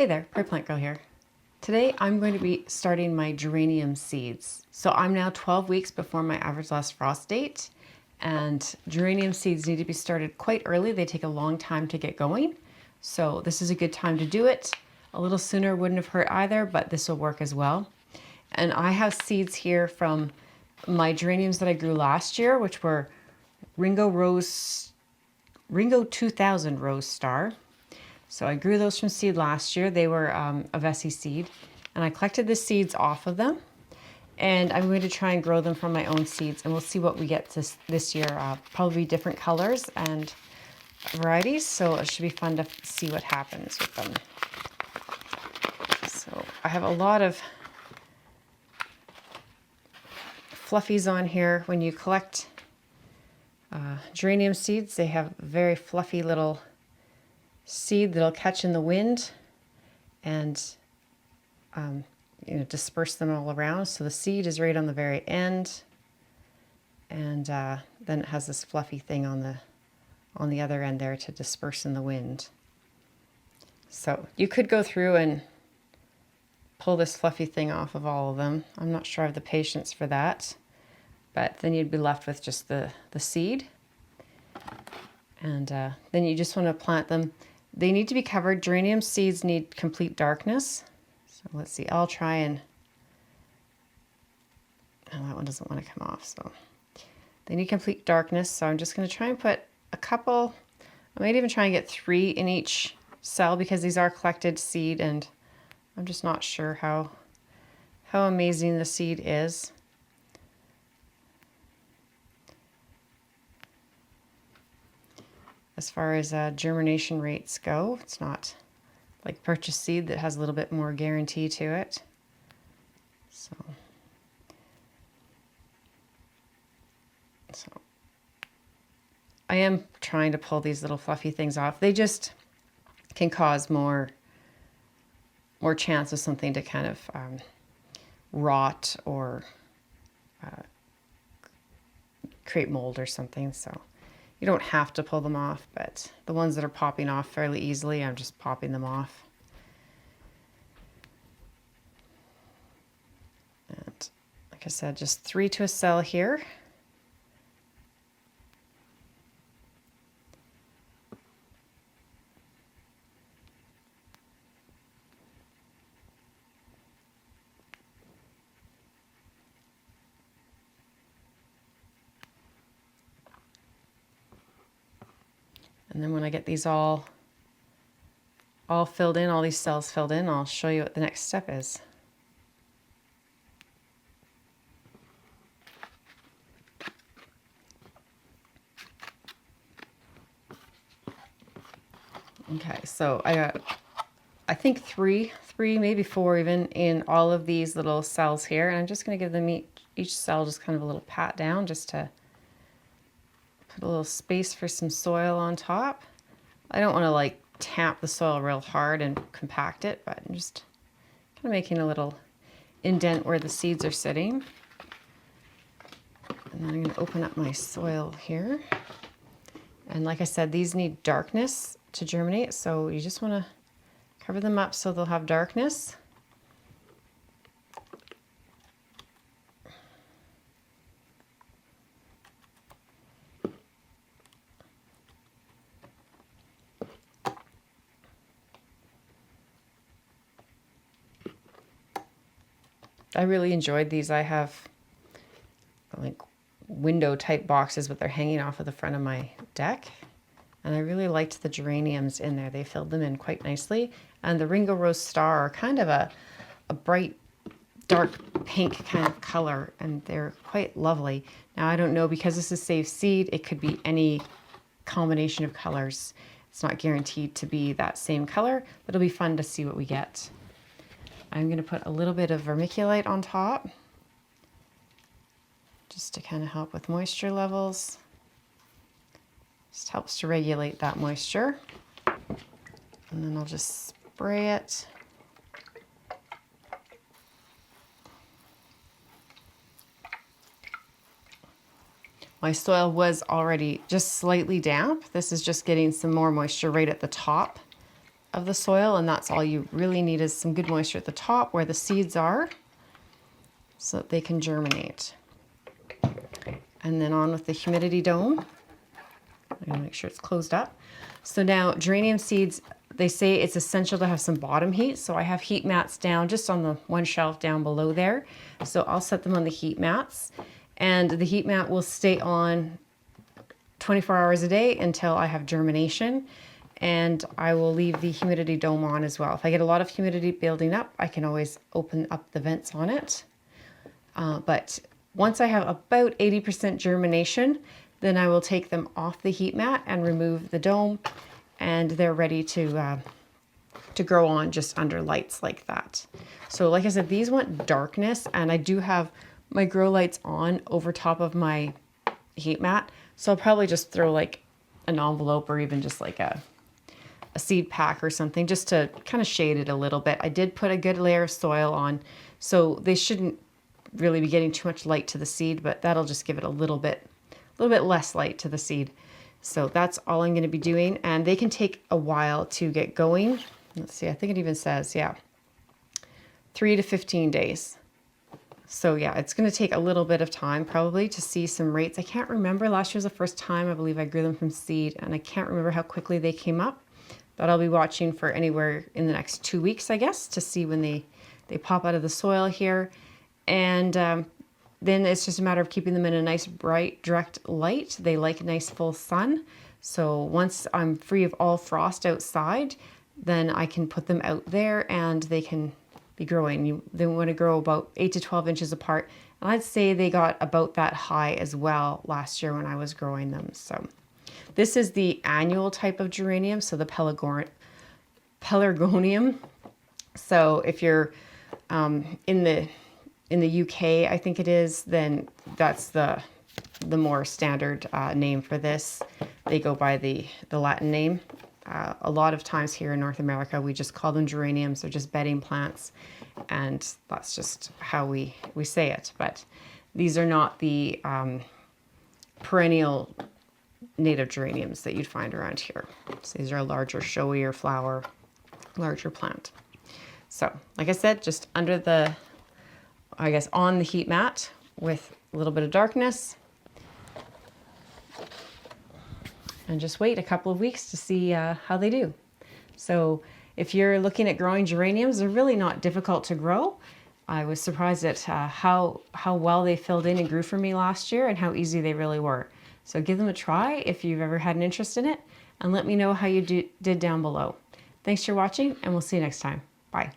Hey there, Prairie Plant Girl here. Today I'm going to be starting my geranium seeds. So I'm now 12 weeks before my average last frost date, and geranium seeds need to be started quite early. They take a long time to get going. So this is a good time to do it. A little sooner wouldn't have hurt either, but this will work as well. And I have seeds here from my geraniums that I grew last year, which were Ringo 2000 Rose Star. So I grew those from seed last year. They were a Vessi seed, and I collected the seeds off of them, and I'm going to try and grow them from my own seeds, and we'll see what we get this year. Probably different colors and varieties, so it should be fun to see what happens with them. So I have a lot of fluffies on here. When you collect geranium seeds, they have very fluffy little seed that'll catch in the wind and disperse them all around. So the seed is right on the very end, and then it has this fluffy thing on the other end there to disperse in the wind. So you could go through and pull this fluffy thing off of all of them. I'm not sure I have the patience for that, but then you'd be left with just the seed. And then you just want to plant them. They need to be covered. Geranium seeds need complete darkness. So let's see, I'll try and, oh, that one doesn't want to come off. So they need complete darkness. So I'm just going to try and put a couple, I might even try and get 3 in each cell because these are collected seed, and I'm just not sure how amazing the seed is. As far as germination rates go, it's not like purchased seed that has a little bit more guarantee to it. So I am trying to pull these little fluffy things off. They just can cause more chance of something to kind of rot or create mold or something. So you don't have to pull them off, but the ones that are popping off fairly easily, I'm just popping them off. And like I said, just 3 to a cell here. And then when I get these all filled in, all these cells filled in, I'll show you what the next step is. Okay, so I got, I think three, maybe 4 even, in all of these little cells here. And I'm just going to give them each cell just kind of a little pat down, just to put a little space for some soil on top. I don't want to like tap the soil real hard and compact it, but I'm just kind of making a little indent where the seeds are sitting. And then I'm going to open up my soil here. And like I said, these need darkness to germinate, so you just want to cover them up so they'll have darkness. I really enjoyed these. I have like window type boxes, but they're hanging off of the front of my deck. And I really liked the geraniums in there. They filled them in quite nicely. And the Ringo Rose Star are kind of a bright, dark pink kind of color, and they're quite lovely. Now, I don't know, because this is safe seed, it could be any combination of colors. It's not guaranteed to be that same color, but it'll be fun to see what we get. I'm going to put a little bit of vermiculite on top, just to kind of help with moisture levels. Just helps to regulate that moisture. And then I'll just spray it. My soil was already just slightly damp. This is just getting some more moisture right at the top of the soil, and that's all you really need is some good moisture at the top where the seeds are so that they can germinate. And then on with the humidity dome. I'm gonna make sure it's closed up. So now geranium seeds, they say it's essential to have some bottom heat. So I have heat mats down just on the one shelf down below there. So I'll set them on the heat mats, and the heat mat will stay on 24 hours a day until I have germination. And I will leave the humidity dome on as well. If I get a lot of humidity building up, I can always open up the vents on it. But once I have about 80% germination, then I will take them off the heat mat and remove the dome, and they're ready to grow on just under lights like that. So like I said, these want darkness, and I do have my grow lights on over top of my heat mat. So I'll probably just throw like an envelope or even just like a seed pack or something just to kind of shade it a little bit. I did put a good layer of soil on, so they shouldn't really be getting too much light to the seed, but that'll just give it a little bit less light to the seed. So that's all I'm going to be doing, and they can take a while to get going. Let's see, I think it even says, yeah, 3 to 15 days. So yeah, it's going to take a little bit of time probably to see some rates. I can't remember. Last year was the first time I believe I grew them from seed, and I can't remember how quickly they came up. But I'll be watching for anywhere in the next 2 weeks, I guess, to see when they pop out of the soil here. And then it's just a matter of keeping them in a nice, bright, direct light. They like nice full sun. So once I'm free of all frost outside, then I can put them out there and they can be growing. They want to grow about 8 to 12 inches apart. And I'd say they got about that high as well last year when I was growing them. So this is the annual type of geranium, so the pelargonium. So if you're in the UK, I think it is, then that's the more standard name for this. They go by the Latin name. A lot of times here in North America, we just call them geraniums. They're just bedding plants, and that's just how we say it. But these are not the perennial native geraniums that you'd find around here. So these are a larger, showier flower, larger plant. So like I said, just under the, I guess, on the heat mat with a little bit of darkness, and just wait a couple of weeks to see how they do. So if you're looking at growing geraniums, they're really not difficult to grow. I was surprised at how well they filled in and grew for me last year and how easy they really were. So give them a try if you've ever had an interest in it, and let me know how you did down below. Thanks for watching, and we'll see you next time. Bye.